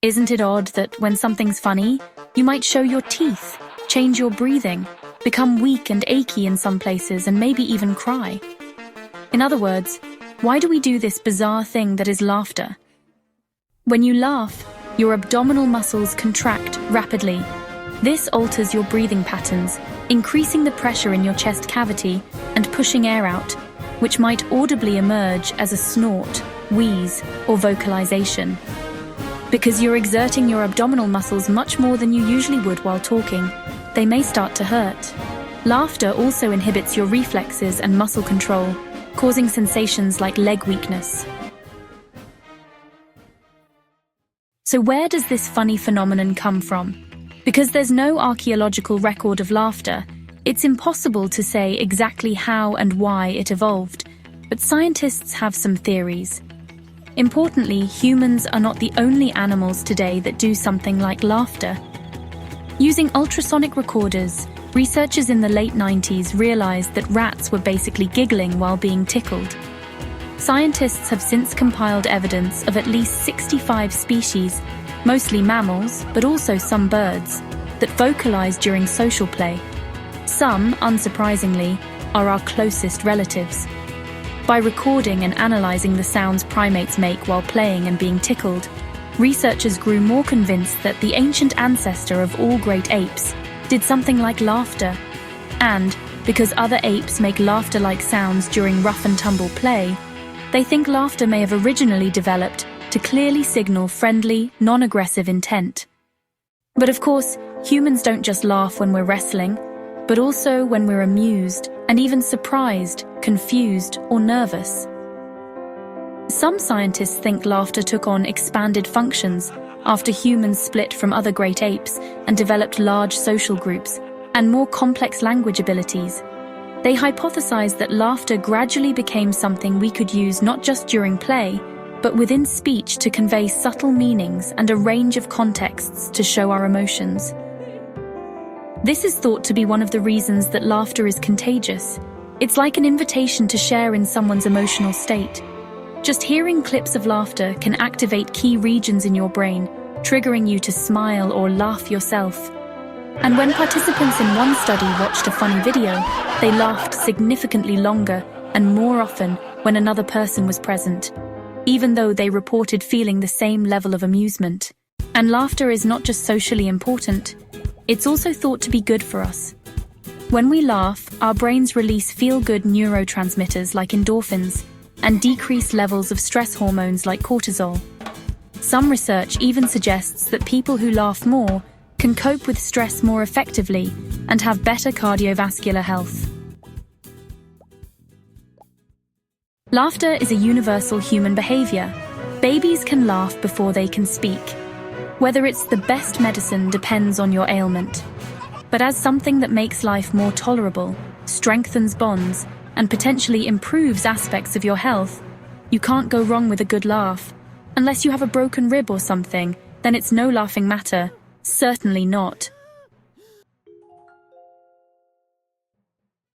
Isn't it odd that when something's funny, you might show your teeth, change your breathing, become weak and achy in some places, and maybe even cry? In other words, why do we do this bizarre thing that is laughter? When you laugh, your abdominal muscles contract rapidly. This alters your breathing patterns, increasing the pressure in your chest cavity and pushing air out, which might audibly emerge as a snort, wheeze, or vocalization. Because you're exerting your abdominal muscles much more than you usually would while talking, they may start to hurt. Laughter also inhibits your reflexes and muscle control, causing sensations like leg weakness. So where does this funny phenomenon come from? Because there's no archaeological record of laughter, it's impossible to say exactly how and why it evolved, but scientists have some theories. Importantly, humans are not the only animals today that do something like laughter. Using ultrasonic recorders, researchers in the late 90s realized that rats were basically giggling while being tickled. Scientists have since compiled evidence of at least 65 species, mostly mammals, but also some birds, that vocalize during social play. Some, unsurprisingly, are our closest relatives. By recording and analyzing the sounds primates make while playing and being tickled, researchers grew more convinced that the ancient ancestor of all great apes did something like laughter. And, because other apes make laughter-like sounds during rough-and-tumble play, they think laughter may have originally developed to clearly signal friendly, non-aggressive intent. But of course, humans don't just laugh when we're wrestling, but also when we're amused and even surprised, confused, or nervous. Some scientists think laughter took on expanded functions after humans split from other great apes and developed large social groups and more complex language abilities. They hypothesize that laughter gradually became something we could use not just during play, but within speech to convey subtle meanings and a range of contexts to show our emotions. This is thought to be one of the reasons that laughter is contagious. It's like an invitation to share in someone's emotional state. Just hearing clips of laughter can activate key regions in your brain, triggering you to smile or laugh yourself. And when participants in one study watched a funny video, they laughed significantly longer and more often when another person was present, even though they reported feeling the same level of amusement. And laughter is not just socially important, it's also thought to be good for us. When we laugh, our brains release feel-good neurotransmitters like endorphins and decrease levels of stress hormones like cortisol. Some research even suggests that people who laugh more can cope with stress more effectively and have better cardiovascular health. Laughter is a universal human behavior. Babies can laugh before they can speak. Whether it's the best medicine depends on your ailment. But as something that makes life more tolerable, strengthens bonds, and potentially improves aspects of your health, you can't go wrong with a good laugh. Unless you have a broken rib or something, then it's no laughing matter. Certainly not.